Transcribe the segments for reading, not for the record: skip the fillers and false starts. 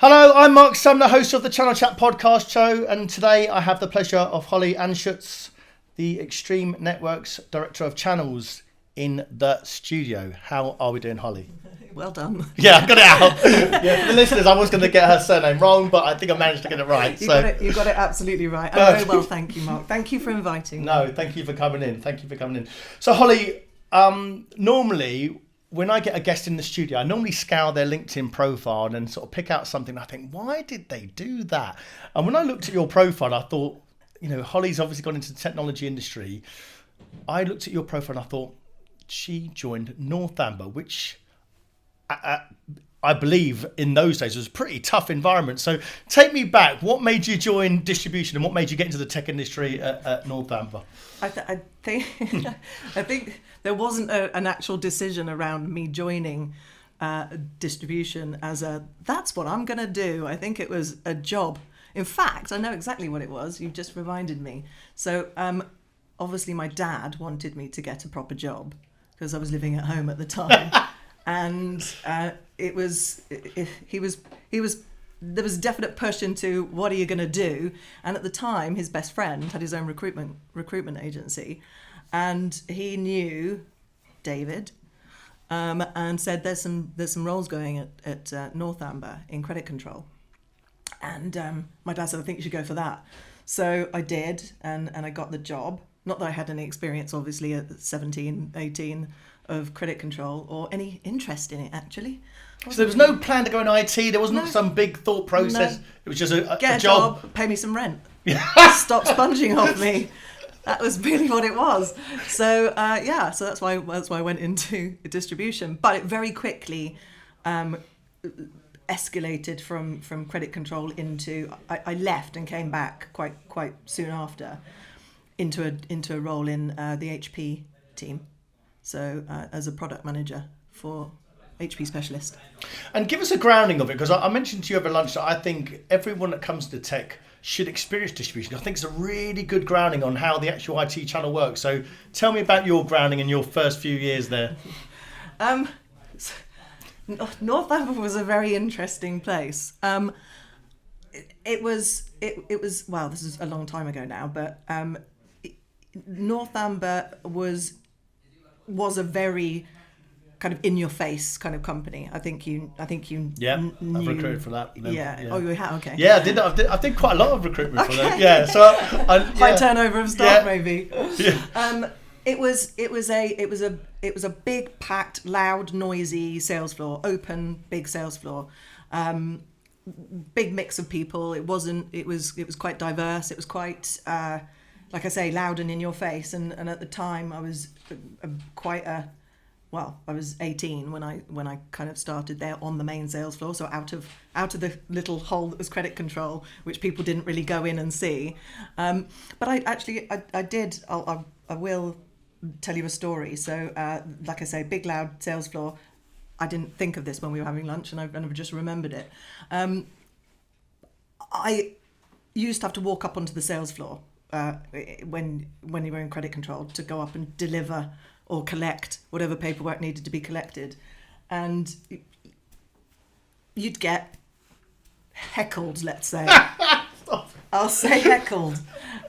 Hello, I'm Marc, I'm the host of the Channel Chat podcast show, and today I have the pleasure of Holly Anschutz, the Extreme Networks Director of Channels, in the studio. How are we doing, Holly? Well done. Yeah, I got it out. Yeah, for the listeners, I was going to get her surname wrong, but I think I managed to get it right. You got it absolutely right. And very well, thank you, Marc. Thank you for inviting me. No, thank you for coming in. So, Holly, normally when I get a guest in the studio, I normally scour their LinkedIn profile and sort of pick out something. I think, why did they do that? And when I looked at your profile, I thought, Holly's obviously gone into the technology industry. I looked at your profile and I thought, she joined North Amber, which I believe in those days was a pretty tough environment. So take me back. What made you join distribution and what made you get into the tech industry at North Amber? I think there wasn't an actual decision around me joining distribution as that's what I'm going to do. I think it was a job. In fact, I know exactly what it was. You've just reminded me. So obviously my dad wanted me to get a proper job because I was living at home at the time. And there was a definite push into what are you going to do? And at the time, his best friend had his own recruitment agency, and he knew David, and said there's some roles going at North Amber in credit control, and my dad said I think you should go for that. So I did, and I got the job. Not that I had any experience, obviously, at 17, 18 of credit control or any interest in it, actually. So there was no plan to go in IT? There wasn't some big thought process? No. It was just a job, pay me some rent. Stop sponging off me. That was really what it was. So, so that's why I went into distribution. But it very quickly escalated from credit control into... I left and came back quite soon after into a role in the HP team. So as a product manager for HP specialist. And give us a grounding of it, because I mentioned to you over lunch that I think everyone that comes to tech should experience distribution. I think it's a really good grounding on how the actual IT channel works. So tell me about your grounding in your first few years there. North Amber was a very interesting place. It was wow, this is a long time ago now, but North Amber was a very kind of in your face kind of company. I think you knew. I've recruited for that. Yeah. Oh, you have? Okay. Yeah, I did quite a lot of recruitment for them. Yeah. So high turnover of staff, maybe. Yeah. It was a big, packed, loud, noisy sales floor, open, big sales floor. Big mix of people. It was quite diverse. It was quite like I say, loud and in your face. And at the time I was I was 18 when I kind of started there on the main sales floor. So out of the little hole that was credit control, which people didn't really go in and see. But I will tell you a story. So like I say, big loud sales floor. I didn't think of this when we were having lunch, and I've just remembered it. I used to have to walk up onto the sales floor when you were in credit control to go up and deliver or collect whatever paperwork needed to be collected, and you'd get heckled, let's say. I'll say heckled.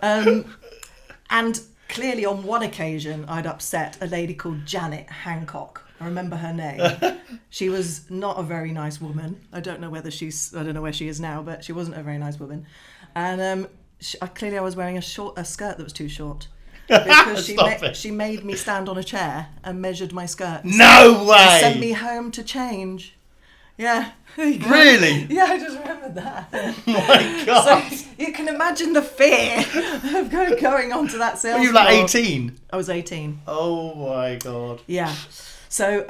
And clearly on one occasion I'd upset a lady called Janet Hancock. I remember her name. She was not a very nice woman. I don't know where she is now, but she wasn't a very nice woman. And clearly I was wearing a skirt that was too short. Because she made me stand on a chair and measured my skirt. No way! And sent me home to change. Yeah. Really? Yeah, I just remembered that. My God. So you can imagine the fear of going onto that sales Were you floor. like 18? I was 18. Oh my God. Yeah. So,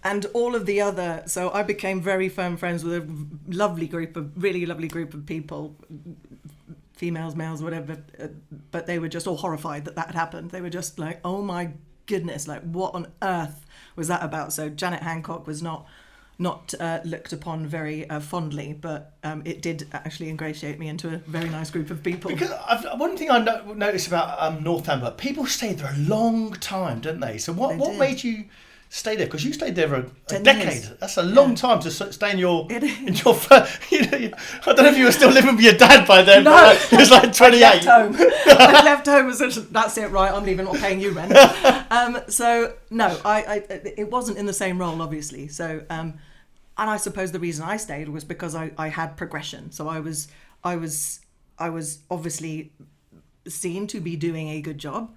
and all of the other, so I became very firm friends with a really lovely group of people, females, males, whatever, but they were just all horrified that had happened. They were just like, oh my goodness, like what on earth was that about? So Janet Hancock was not looked upon very fondly, but it did actually ingratiate me into a very nice group of people. Because one thing I noticed about North Amber, people stay there a long time, don't they? So what made you stay there? Because you stayed there for a 10 decade. years. That's a long time to stay in your. It is. In your. I don't know if you were still living with your dad by then. No, but it was like 28. I left home. I left home as that's it, right? I'm leaving, not paying you rent. So no, it wasn't in the same role, obviously. So and I suppose the reason I stayed was because I had progression. So I was obviously seen to be doing a good job.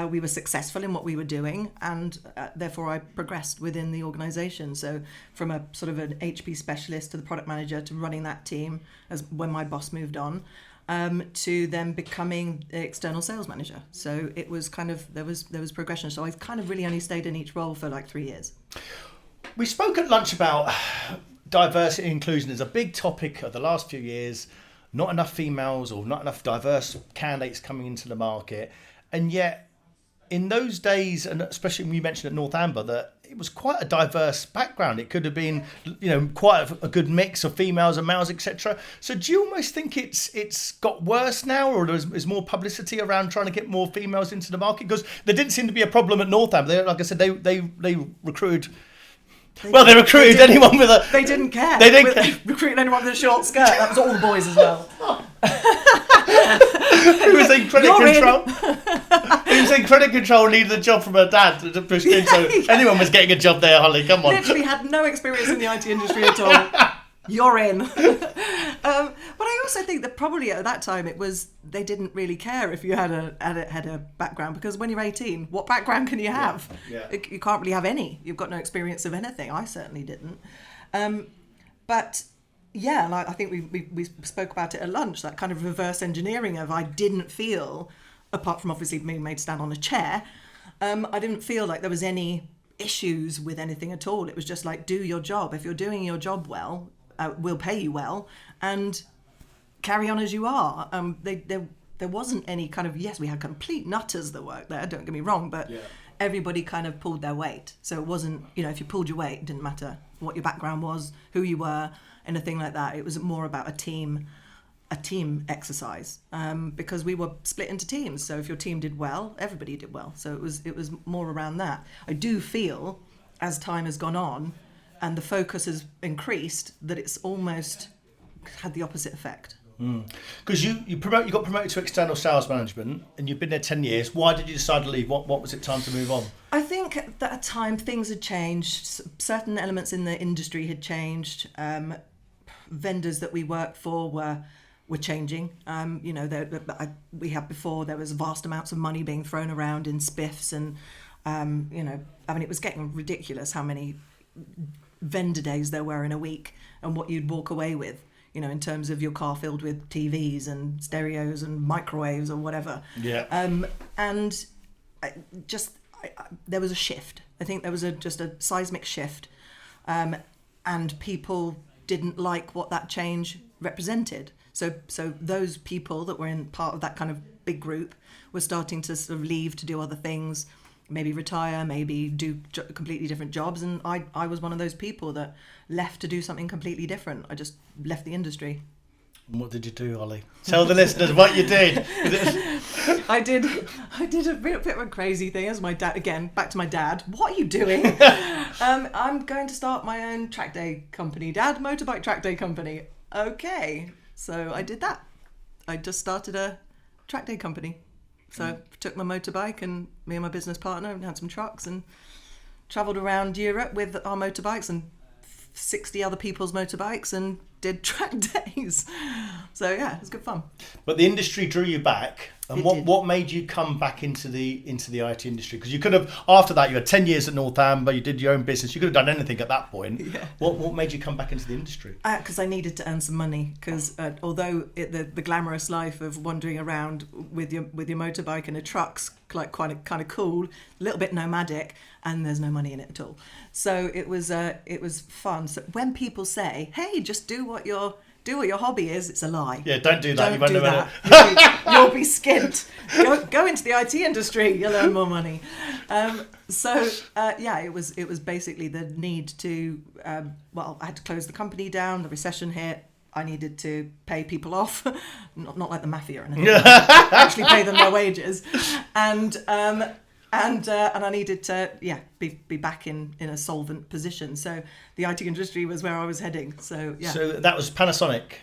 We were successful in what we were doing, and therefore I progressed within the organisation. So from a sort of an HP specialist to the product manager to running that team as when my boss moved on, to then becoming the external sales manager. So it was kind of there was progression. So I kind of really only stayed in each role for like 3 years. We spoke at lunch about diversity and inclusion as a big topic of the last few years. Not enough females or not enough diverse candidates coming into the market, and yet. In those days, and especially when you mentioned at North Amber, that it was quite a diverse background. It could have been, quite a good mix of females and males, etc. So do you almost think it's got worse now, or there's more publicity around trying to get more females into the market? Because there didn't seem to be a problem at North Amber. Like I said, they recruited. They recruited anyone with a. They didn't care. They didn't care. Recruiting anyone with a short skirt. That was all the boys as well. Who was in credit control? Who was in credit control needed a job from her dad to push in, so anyone was getting a job there, Holly. Come on. Literally had no experience in the IT industry at all. You're in. But I also think that probably at that time they didn't really care if you had a background, because when you're 18, what background can you have? Yeah. You can't really have any. You've got no experience of anything. I certainly didn't. But yeah, like I think we spoke about it at lunch, that kind of reverse engineering of I didn't feel, apart from obviously being made to stand on a chair, I didn't feel like there was any issues with anything at all. It was just like, do your job. If you're doing your job well, we'll pay you well, and carry on as you are. There wasn't any kind of, yes, we had complete nutters that worked there, don't get me wrong, but everybody kind of pulled their weight. So it wasn't, if you pulled your weight, it didn't matter what your background was, who you were, anything like that. It was more about a team exercise, because we were split into teams. So if your team did well, everybody did well. So it was more around that. I do feel as time has gone on and the focus has increased, that it's almost had the opposite effect. Because you got promoted to external sales management, and you've been there 10 years. Why did you decide to leave? What was it time to move on? I think at that time things had changed. Certain elements in the industry had changed. Vendors that we worked for were changing. We had before, there was vast amounts of money being thrown around in spiffs, and it was getting ridiculous how many vendor days there were in a week, and what you'd walk away with, in terms of your car filled with TVs and stereos and microwaves or whatever. Yeah. There was a shift. I think there was just a seismic shift, and people didn't like what that change represented. So those people that were in part of that kind of big group were starting to sort of leave to do other things, maybe retire, maybe do completely different jobs. And I was one of those people that left to do something completely different. I just left the industry. And what did you do, Holly? Tell the listeners what you did. I did a bit of a crazy thing. As my dad, again, back to my dad. What are you doing? I'm going to start my own track day company. Dad, motorbike track day company. Okay. So I did that. I just started a track day company. So I took my motorbike, and me and my business partner, and had some trucks, and travelled around Europe with our motorbikes and 60 other people's motorbikes, and did track days. So yeah, it was good fun. But the industry drew you back, and what made you come back into the IT industry? Because you could have, after that, you had 10 years at North Amber, you did your own business, you could have done anything at that point. Yeah. What made you come back into the industry? Because I needed to earn some money. Because although the glamorous life of wandering around with your motorbike in a truck's like kind of cool, a little bit nomadic, and there's no money in it at all. So it was fun. So when people say, "Hey, just do what your hobby is," it's a lie. Yeah, don't do that. Don't You won't do know that. You'll be skint. Go into the IT industry. You'll earn more money. It was basically the need to. I had to close the company down. The recession hit. I needed to pay people off, not like the mafia or anything. Actually pay them their wages, and And I needed to be back in a solvent position. So the IT industry was where I was heading. So yeah. So that was Panasonic.